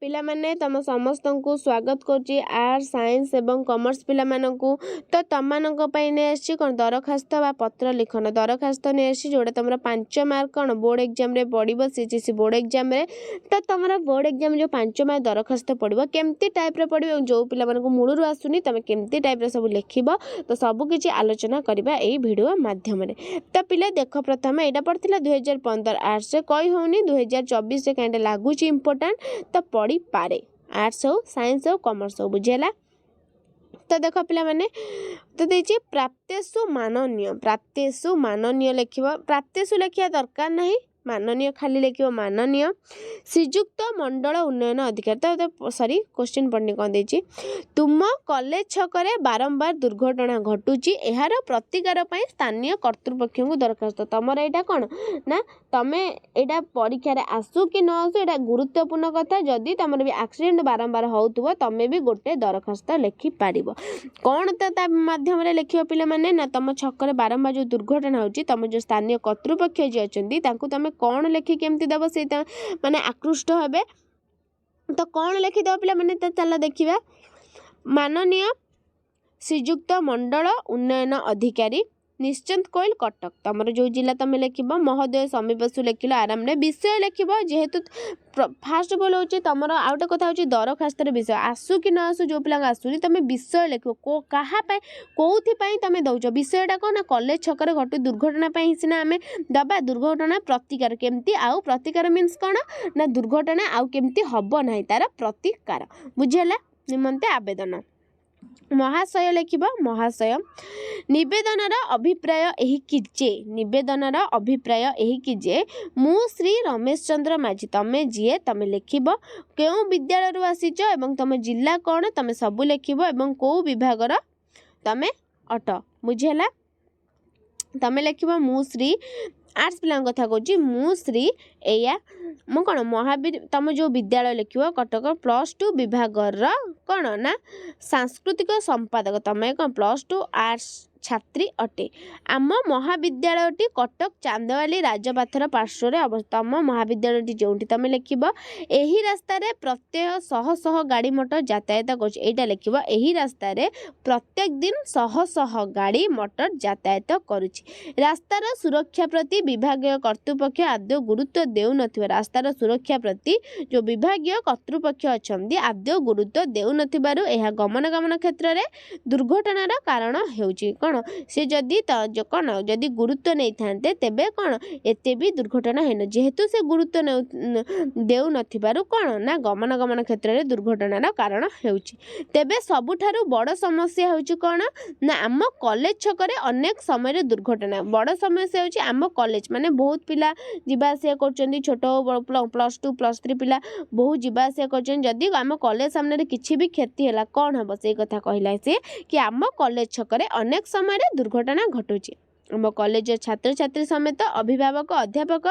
पिला माने तम समस्त को स्वागत करुच्ची आर्ट्स साइंस एवं कॉमर्स पिला मानकु। तो तम नहीं कौन दरखास्त बा पत्र लिखन दरखास्त नहीं जोड़ा तुम 5 मार्क कौन बोर्ड एग्जाम रे पड़ो सीजीसी बोर्ड एग्जाम रे। तो तुम बोर्ड एग्जाम जो 5 मार्क दरखास्त पड़ो केमती टाइप रे पड़ो जो पिला मानकु मूलरू आसुनी तुम केमती टाइप रे सब लिखिब। तो सबकि आलोचना करवा यही भिडियो माध्यम रे। तो पिला देख प्रथम यहाँ पड़ता 2015 आर्ट्स से कही होनी 2024 कहीं लगुच इम्पोर्टाट। तो पढ़ी पारे आर्ट्स हो साइंस हो कॉमर्स हो बुझेला। तो देख पिला माने तो देखिए प्राप्तेषु माननीय लिख प्राप्तेषु लिखा दरकार नहीं माननीय खाली लिखो माननीय श्रीजुक्त मंडल उन्नयन अधिकारी। तो सॉरी क्वेश्चन पढ़नी कौन देछि तुम कॉलेज छकरे बारंबार दुर्घटना घटुची यार प्रतिकार पई स्थानीय कर्तृपक्ष को दरखास्त। तुमर यहाँ कौन ना तमें यहाँ परीक्षा आसु कि न आसु यहाँ गुरुत्वपूर्ण कथा। जदि तुम भी एक्सीडेंट बारंबार होउथुबो तमें भी गोटे दरखास्त लिखि पारिबो। कौन तो माध्यम लिख पिला माने ना तुम छकरे बारंबार जो दुर्घटना होची तुम जो स्थानीय कर्तृपक्ष जी अछंती तांकु तमें कौन लिखि केमती दब से माने आकृष्ट हेबे। तो कौन लिखिदेव पिला माने तो चल देखिबा माननीय श्रीजुक्त मंडल उन्नयन अधिकारी निश्चिंत कोइल कटक। तुमर जो जिला तुम लिख महोदय समीपसु लिख आराम ने विषय लिख जेहेतु फास्ट बोल हो तुम आउट कथा हो दरखास्त विषय आसु कि न आसु जो पिला आसुनी तुम विषय लिख क्या कौन तुम दौच विषयटा कौन ना कॉलेज छकरे घटू दुर्घटना सीना आम दबा दुर्घटना प्रतिकार केमती आउ प्रतिकार मीन्स कौन ना दुर्घटना आउ केमती हम ना तार प्रतिकार बुझेला निमंते आवेदन। महाशय लिख महाशय निवेदनर अभिप्राय यही कि जे निवेदनर अभिप्राय यही कि जे मु श्री रमेश चंद्र माझी तमे जीए तमे लिखिब केउ विद्यालय आसीच एवं तम जिला कौन तमे सबु लिखिब एवं को विभागर तमे अट बुझेला। तमे लिखिब मु श्री आर्ट्स पिला कथा कहूँ मु श्री एया मु कौन महावीर तुम जो विद्यालय लिख कटक +2 विभागर कौन ना सांस्कृतिक संपादक तमें कौन +2 आर्ट्स छात्री अटे। आम महाविद्यालयटी कटक चांदवाली राजपाथर पार्श्व अवस्थित। आम महाविद्यालयटी जो तुम लिख यही रास्तार प्रत्यय शह शह गाड़ी मोटर यातायात कर लिख यही रास्तार प्रत्येक दिन शह शह गाड़ी मोटर यातायात करुच्ची। रास्तार सुरक्षा प्रति विभागीय कर्तृपक्ष आदौ गुरुत्व देउ नथिबा रास्तार सुरक्षा प्रति जो विभागीय कर्तृपक्ष अच्छा आदौ गुरुत्व देउ नथिबारु एहा गमनागमन क्षेत्र में दुर्घटनार कारण हेउची कौन से जदि जो कौन जदि गुरुत्व नहीं थांते तेबे कौन एते भी दुर्घटना हेन जेहेतु से गुरुत्व देउ नथिबारु कौन ना गमनागमन क्षेत्र में दुर्घटनार कारण हेउची। तेबे सबुठारु बड़ समस्या हेउची कौन ना आम कॉलेज छकरे अनेक समय दुर्घटना बड़ समस्या हेउची आम कॉलेज माने बहुत पिला जीवा आसिया करचंदी छोट +2 +3 पिला बहुत जीवा आसिया करचंदी जदि आम कॉलेज सामने किछि भी क्षति हैला कौन हम से कथा कहला से कि आम कॉलेज छकरे अनेक समय दुर्घटना घटुची। आम कॉलेज छात्र छात्री समेत अभिभावक अध्यापक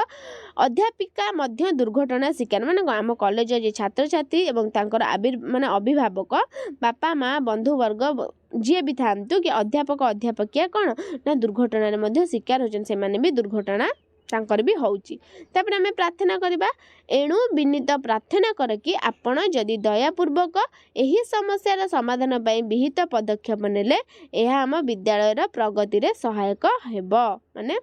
अध्यापिका मध्य दुर्घटना शिकार माने आम कॉलेज जे छात्र छात्री एवं तांकर माने अभिभावक बापा माँ बंधु वर्ग जी भी थांतु कि अध्यापक अध्यापकिया कौन ना दुर्घटना मध्य शिकार होचन से माने भी दुर्घटना तांकर भी होउची। तापर आमे प्रार्थना करबा एणु विनीत प्रार्थना कर कि आपण जदि दयापूर्वक एही समस्यार समाधान पई विहित पदक्षेप नेले एहा आम विद्यालयर प्रगति रे सहायक हेबो माने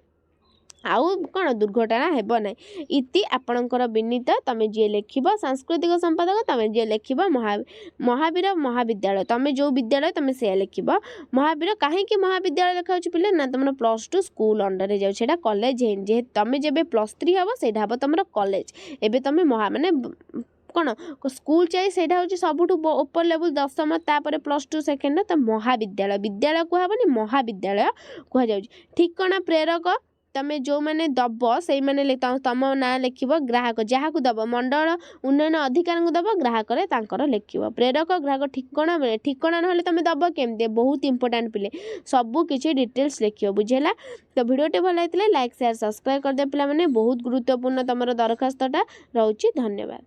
आउ कौन दुर्घटना हेबो नै इति आपणकर विनीत तमे जे लिखिबो सांस्कृतिक संपादक तमे जे लिखिबो महावीर महाविद्यालय तमे जो विद्यालय तमे से लिखिबो महावीर काहे कि महाविद्यालय लिखा होछि पिले ना तमरो +2 स्कूल अंडर रे जाउ छेडा कॉलेज हे जे तमे जेबे +3 हबो सेडा हबो तमरो कॉलेज एबे तमे महा माने कौन स्कूल चाहिए सेटा हूँ सबुठ ऊपर लेवल 10th तापर +2 सेकेंड तो महाविद्यालय विद्यालय कहबनी महाविद्यालय कह जाउछि। ठिकाना प्रेरक तमें जो मैंने दब से मैंने तुम ना लिख ग्राहक जहाँ को दब मंडल उन्नयन अधिकारी को दब ग्राहक लिख प्रेरक ग्राहक ठिकाना ना तुम दब केमती बहुत इंपोर्टाट पिले सबू किसी डिटेल्स लिख बुझेला। तो भिडियोटे भल होता लाइक शेयर सब्सक्राइब करदे पिला माने बहुत गुरुत्वपूर्ण तुम दरखास्तटा रोचे। धन्यवाद।